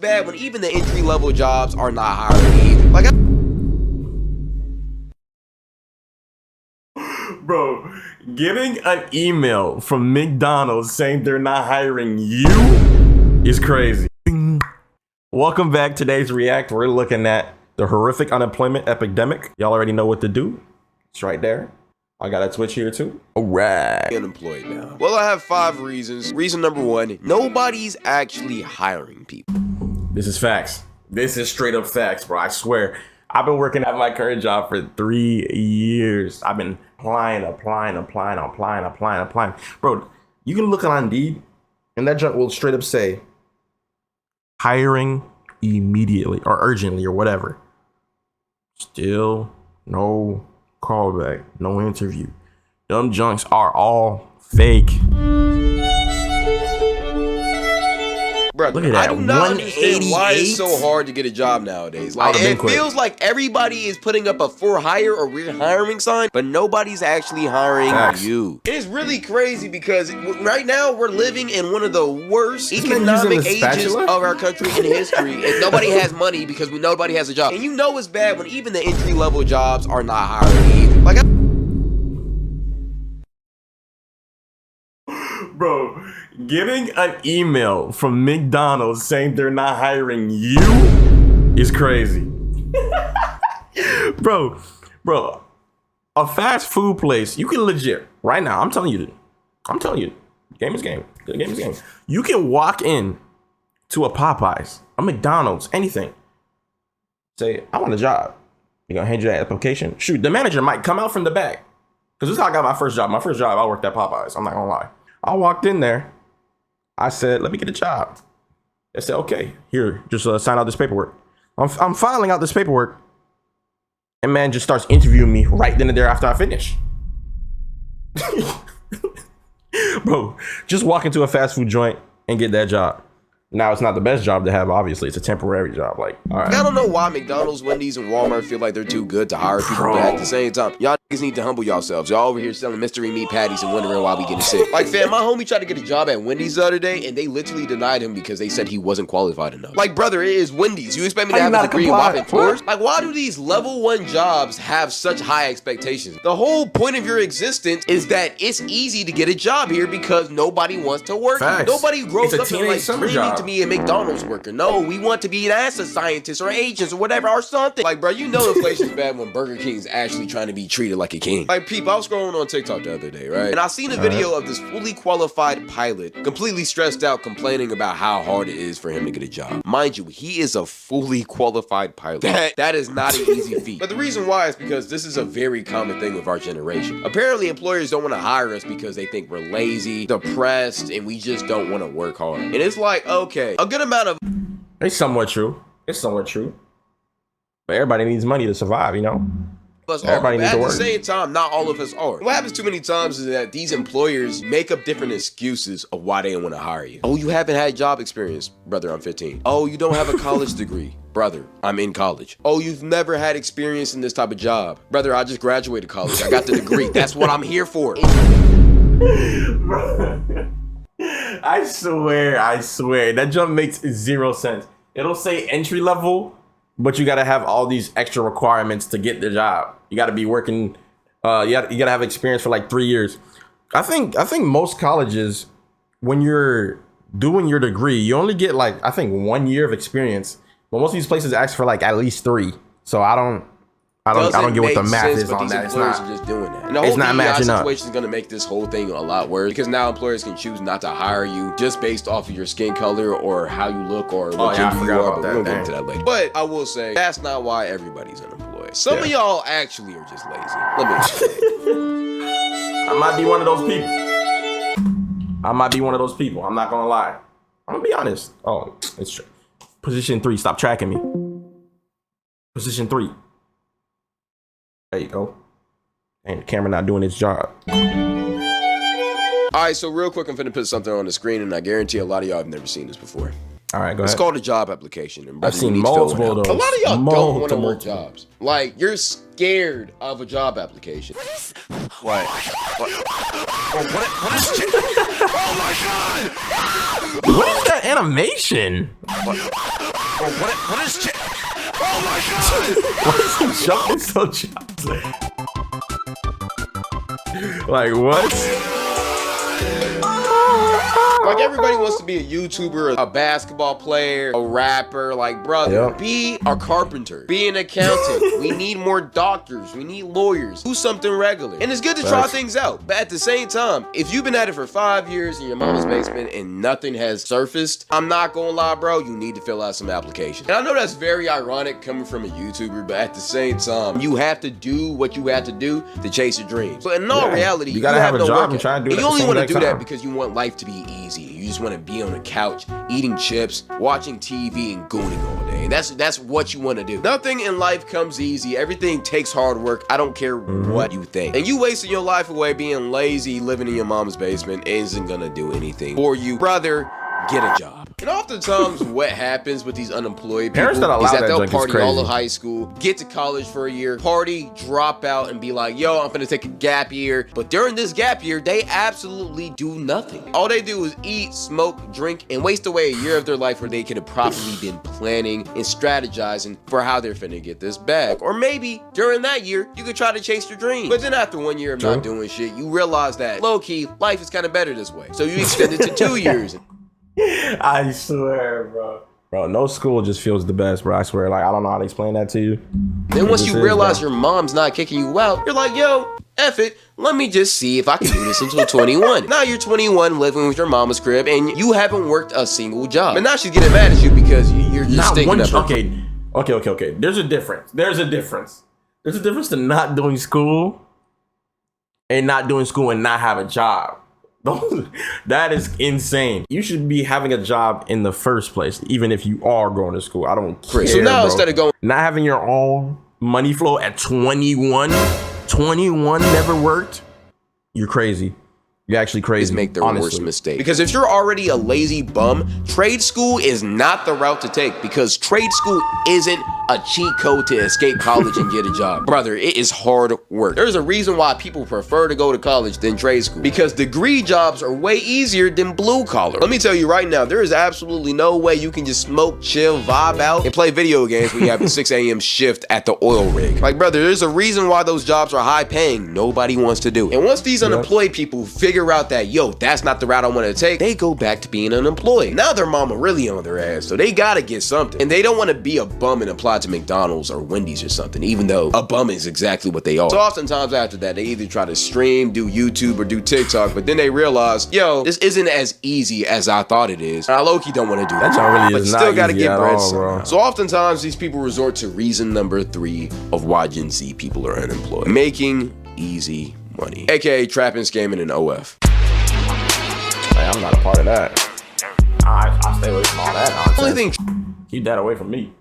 bad when even the entry-level jobs are not hiring either. Like, bro, getting an email from McDonald's saying they're not hiring you is crazy. Bing. Welcome back. Today's React. We're looking at the horrific unemployment epidemic. Y'all already know what to do. It's right there. I got a Twitch here too. All right. unemployed now. Well, I have 5 reasons. Reason number 1, nobody's actually hiring people. This is facts. This is straight up facts, bro. I swear. I've been working at my current job for 3 years. I've been applying. Bro, you can look on Indeed, and that junk will straight up say, hiring immediately or urgently or whatever. Still no callback, no interview. Them junks are all fake. Brother, Look at that, I do not understand why 188? it's so hard to get a job nowadays. Like, I'd've been it quick. feels like everybody is putting up a for hire or we're hiring sign, but nobody's actually hiring Facts. you. It's really crazy because right now we're living in one of the worst This man economic using a ages spatula? of our country in history, and nobody has money because nobody has a job. And you know it's bad when even the entry-level jobs are not hiring either. Like, Bro, getting an email from McDonald's saying they're not hiring you is crazy. bro, a fast food place, you can legit, right now, I'm telling you, game is game. The game is game. You can walk in to a Popeyes, a McDonald's, anything. Say, I want a job. You're gonna hand you that application. Shoot, the manager might come out from the back. Because this is how I got my first job. My first job, I worked at Popeyes. I'm not gonna lie. I walked in there. I said, let me get a job. They said, okay, here, just sign out this paperwork. I'm filing out this paperwork. And man just starts interviewing me right then and there after I finish. Bro, just walk into a fast food joint and get that job. Now, it's not the best job to have, obviously. It's a temporary job. Like, all right. I don't know why McDonald's, Wendy's, and Walmart feel like they're too good to hire people, but at the same time, y'all niggas need to humble yourselves. Y'all over here selling mystery meat patties and wondering why we getting sick. Like, fam, my homie tried to get a job at Wendy's the other day, and they literally denied him because they said he wasn't qualified enough. Like, brother, it is Wendy's. You expect me to have a degree in whopping tours? Like, why do these level 1 jobs have such high expectations? The whole point of your existence is that it's easy to get a job here because nobody wants to work. Facts. Nobody grows It's a up and teenage like summer dreaming job. to be a McDonald's worker. No, we want to be NASA scientists or agents or whatever or something. Like, bro, you know inflation's bad when Burger King's actually trying to be treated like a king. Like, people, I was scrolling on TikTok the other day, right? And I seen a video of this fully qualified pilot, completely stressed out, complaining about how hard it is for him to get a job. Mind you, he is a fully qualified pilot. That is not an easy feat. But the reason why is because this is a very common thing of our generation. Apparently, employers don't want to hire us because they think we're lazy, depressed, and we just don't want to work hard. And it's like, okay, a good amount of It's somewhat true. But everybody needs money to survive, you know? us are. Everybody But needs at to the work. same time, not all of us are. What happens too many times is that these employers make up different excuses of why they don't want to hire you. Oh, you haven't had job experience. Brother, I'm 15. Oh, you don't have a college degree. Brother, I'm in college. Oh, you've never had experience in this type of job. Brother, I just graduated college. I got the degree. That's what I'm here for. I swear. That jump makes 0 sense. It'll say entry level, but you gotta have all these extra requirements to get the job. You gotta be working, you gotta have experience for like 3 years. I think most colleges, when you're doing your degree, you only get like, I think 1 year of experience. But most of these places ask for like at least 3. So I don't get what the math is on that. It's Employers not. are just doing that. And the whole It's not DEI matching up. situation is going to make this whole thing a lot worse because now employers can choose not to hire you just based off of your skin color or how you look or what yeah, I gender you forgot are. about But we'll that. get into that later. But I will say that's not why everybody's unemployed. Some of y'all actually are just lazy. Let me explain. I might be one of those people. I'm not gonna lie. I'm gonna be honest. Oh, it's true. Position 3. Stop tracking me. Position 3. There you go. And the camera not doing its job. All right, so real quick, I'm finna put something on the screen, and I guarantee a lot of y'all have never seen this before. All right, go It's ahead. called a job application. And I've brother, you seen need to fill multiple one of out. those. A lot of y'all don't want to work Multiple. jobs. Like, you're scared of a job application. What is Oh my god! What is that animation? What is? Oh my god! Why is he jumping so jumping? Like what? Like everybody wants to be a YouTuber, a basketball player, a rapper. Like, brother, Yep. be a carpenter, be an accountant. We need more doctors. We need lawyers. Do something regular. And it's good to try Facts. things out. But at the same time, if you've been at it for 5 years in your mama's basement and nothing has surfaced, I'm not gonna lie, bro, you need to fill out some applications. And I know that's very ironic coming from a YouTuber, but at the same time, you have to do what you have to do to chase your dreams. But in all Yeah. reality, You gotta have a no job work and try to do ethic. it You at the only same want to exact do that time. because you want life to be easy. You just want to be on the couch, eating chips, watching TV, and gooning all day. And that's what you want to do. Nothing in life comes easy. Everything takes hard work. I don't care what you think. And you wasting your life away being lazy, living in your mama's basement isn't gonna do anything for you. Brother, get a job. And oftentimes what happens with these unemployed Parents people that allow is that that they'll junk is party all crazy. of high school, get to college for a year, party, drop out, and be like, yo, I'm gonna take a gap year. But during this gap year, they absolutely do nothing. All they do is eat, smoke, drink, and waste away a year of their life where they could have probably been planning and strategizing for how they're finna get this bag. Or maybe during that year, you could try to chase your dream. But then after 1 year of not doing shit, you realize that low-key, life is kind of better this way. So you extend it to 2 years. I swear, bro. Bro, no school just feels the best, bro. I swear. Like, I don't know how to explain that to you. Then once It you just is, realize bro. your mom's not kicking you out, you're like, yo, F it. Let me just see if I can do this until 21. Now you're 21, living with your mama's crib, and you haven't worked a single job. But now she's getting mad at you because you're just Not sticking one. up. her- Okay. There's a difference. There's a difference to not doing school and not doing school and not have a job. That is insane. You should be having a job in the first place, even if you are going to school. I don't care. So now bro. instead of going, Not having your own money flow at 21 never worked. You're crazy. You're actually crazy. is make their honestly. worst mistake. Because if you're already a lazy bum, trade school is not the route to take, because trade school isn't a cheat code to escape college and get a job. Brother, it is hard work. There's a reason why people prefer to go to college than trade school, because degree jobs are way easier than blue collar. Let me tell you right now, there is absolutely no way you can just smoke, chill, vibe out, and play video games when you have a 6 a.m. shift at the oil rig. Like, brother, there's a reason why those jobs are high paying. Nobody wants to do it. And once these unemployed people figure out that, yo, that's not the route I want to take, they go back to being unemployed. Now their mama really on their ass, so they gotta get something. And they don't want to be a bum and apply to McDonald's or Wendy's or something, even though a bum is exactly what they are. So oftentimes after that, they either try to stream, do YouTube, or do TikTok, but then they realize, yo, this isn't as easy as I thought it is. And I low-key don't want to do That job really but is you not still gotta easy get at bread all, bro. somehow. So oftentimes these people resort to reason number 3 of why Gen Z people are unemployed: making easy money, aka trapping, scamming, and OF. Hey, I'm not a part of that. I stay away from all that nonsense. The only thing Keep that away from me.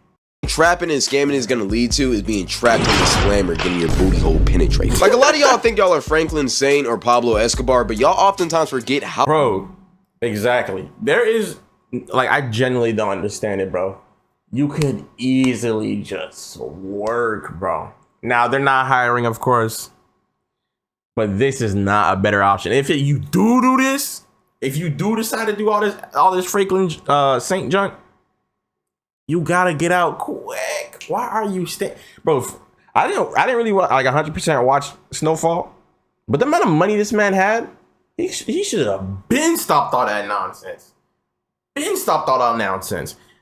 trapping and scamming is gonna lead to is being trapped in the slammer, getting your booty hole penetrated. Like, a lot of y'all think y'all are Franklin Saint or Pablo Escobar, but y'all oftentimes forget how Bro, exactly. There is, like, I genuinely don't understand it, bro. You could easily just work, bro. Now, they're not hiring, of course, but this is not a better option. If you do this, if you do decide to do all this Franklin Saint junk, you gotta get out quick. Why are you staying, bro? I didn't really want, like, 100% watch Snowfall, but the amount of money this man had, he should have been stopped all that nonsense.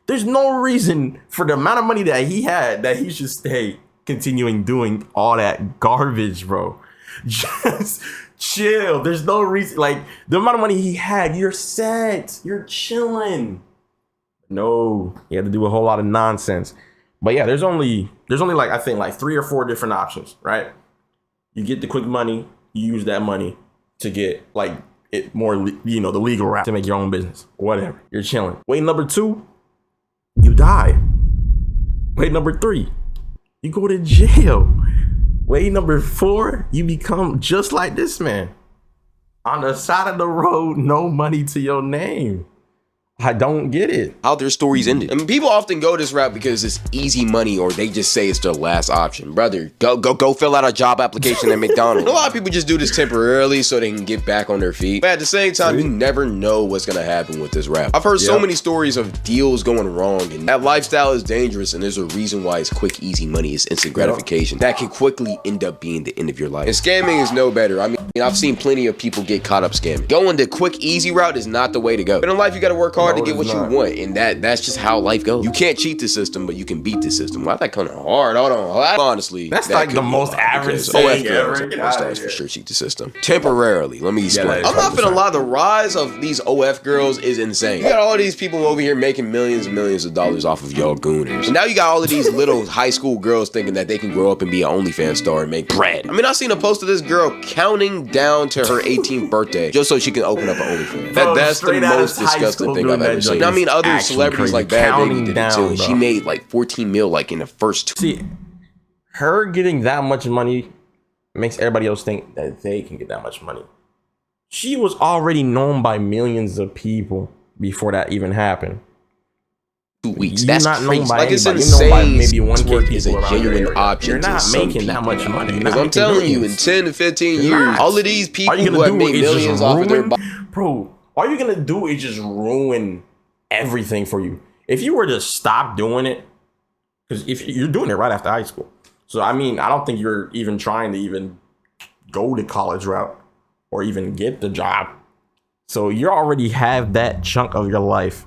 There's no reason for the amount of money that he had that he should stay continuing doing all that garbage, bro. Just chill. There's no reason. Like, the amount of money he had, you're set. You're chilling. No, you had to do a whole lot of nonsense. But yeah, there's only like, I think, like 3 or 4 different options, right? You get the quick money, you use that money to get, like, it more, the legal route to make your own business. Whatever. You're chilling. Way number 2, you die. Way number 3, you go to jail. Way number 4, you become just like this man. On the side of the road, no money to your name. I don't get it. How their stories ended. I mean, people often go this route because it's easy money, or they just say it's their last option. Brother, go fill out a job application at McDonald's. A lot of people just do this temporarily so they can get back on their feet. But at the same time, you never know what's gonna happen with this rap. I've heard so many stories of deals going wrong, and that lifestyle is dangerous, and there's a reason why it's quick, easy money, is instant gratification. That can quickly end up being the end of your life. And scamming is no better. I mean, I've seen plenty of people get caught up scamming. Going the quick, easy route is not the way to go. But in life, you gotta work hard to get what you want, and that's just how life goes. You can't cheat the system, but you can beat the system. Why that kind of hard? Hold on. Honestly, that's like the most average thing ever. Stars for sure cheat the system temporarily. Let me explain. I'm not gonna lie. The rise of these OF girls is insane. You got all of these people over here making millions and millions of dollars off of y'all gooners, and now you got all of these little high school girls thinking that they can grow up and be an OnlyFans star and make bread. I mean, I seen a post of this girl counting down to her 18th birthday just so she can open up an OnlyFans. That's the most disgusting thing I've ever seen. I mean, other celebrities like Bad Baby did it too. She made like 14 mil like in the first 2. See, her getting that much money makes everybody else think that they can get that much money. She was already known by millions of people before that even happened. 2 weeks. You're That's not crazy. known by like, it's anybody. insane. You're known by maybe 1K is a genuine option. You're not making that much money. Because I'm telling you, in 10 to 15 years, all of these people who have made millions off of their bro, all you're gonna do is just ruin everything for you. If you were to stop doing it, because if you're doing it right after high school, so I mean, I don't think you're even trying to even go the college route or even get the job. So you already have that chunk of your life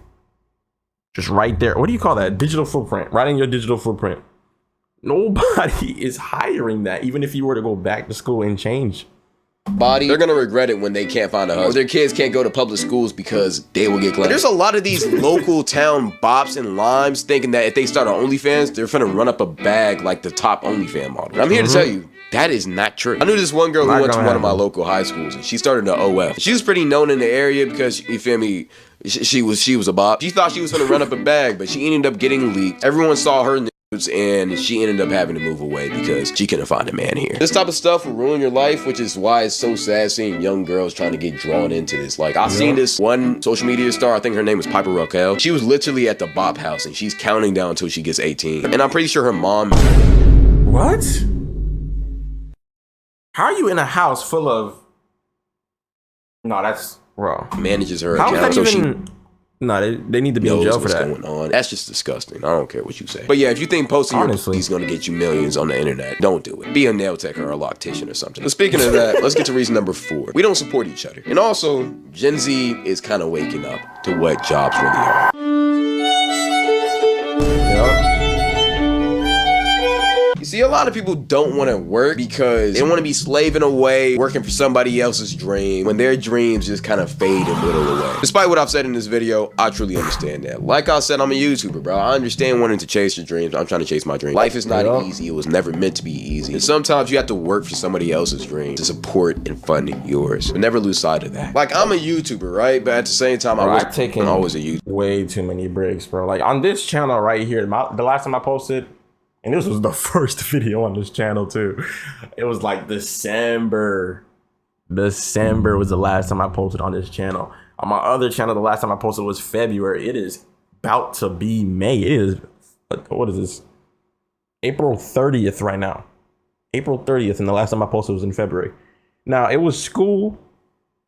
just right there. What do you call that? Digital footprint. Right in your digital footprint. Nobody is hiring that, even if you were to go back to school and change body. They're gonna regret it when they can't find a husband, or their kids can't go to public schools because they will get clapped. There's a lot of these local town bops and limes thinking that if they start on OnlyFans, they're finna run up a bag like the top OnlyFans model. And I'm here to tell you, that is not true. I knew this one girl who went to one of my local high schools, and she started an OF. She was pretty known in the area because, you feel me, she was a bop. She thought she was gonna run up a bag, but she ended up getting leaked. Everyone saw her nudes, and she ended up having to move away because she couldn't find a man here. This type of stuff will ruin your life, which is why it's so sad seeing young girls trying to get drawn into this. Like, I seen this one social media star, I think her name was Piper Raquel. She was literally at the bop house, and she's counting down until she gets 18. And I'm pretty sure her mom... What? How are you in a house full of... No, that's wrong. Manages her account. How is that so even... No, they need to be in jail for that. Going on. That's just disgusting. I don't care what you say. But yeah, if you think posting your is going to get you millions on the internet, don't do it. Be a nail tech or a loctician or something. But speaking of that, let's get to reason number 4. We don't support each other. And also, Gen Z is kind of waking up to what jobs really are. You see, a lot of people don't want to work because they want to be slaving away, working for somebody else's dream, when their dreams just kind of fade and whittle away. Despite what I've said in this video, I truly understand that. Like I said, I'm a YouTuber, bro. I understand wanting to chase your dreams. I'm trying to chase my dream. Life is not easy. It was never meant to be easy. And sometimes you have to work for somebody else's dream to support and fund yours. But never lose sight of that. Like, I'm a YouTuber, right? But at the same time, I've taken always a YouTuber. Way too many breaks, bro. Like, on this channel right here, the last time I posted, and this was the first video on this channel too. It was like December. December was the last time I posted on this channel. On my other channel, the last time I posted was February. It is about to be May. It is, what is this? April 30th right now. April 30th, and the last time I posted was in February. Now, it was school,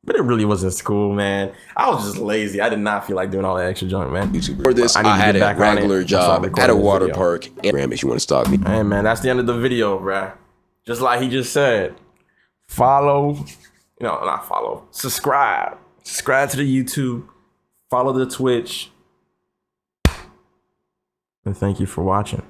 but it really wasn't school, man. I was just lazy. I did not feel like doing all that extra junk, man. For this, I had a regular job at a water park. And if you want to stalk me. Hey, man, that's the end of the video, bruh. Just like he just said. Follow. Not follow. Subscribe. Subscribe to the YouTube. Follow the Twitch. And thank you for watching.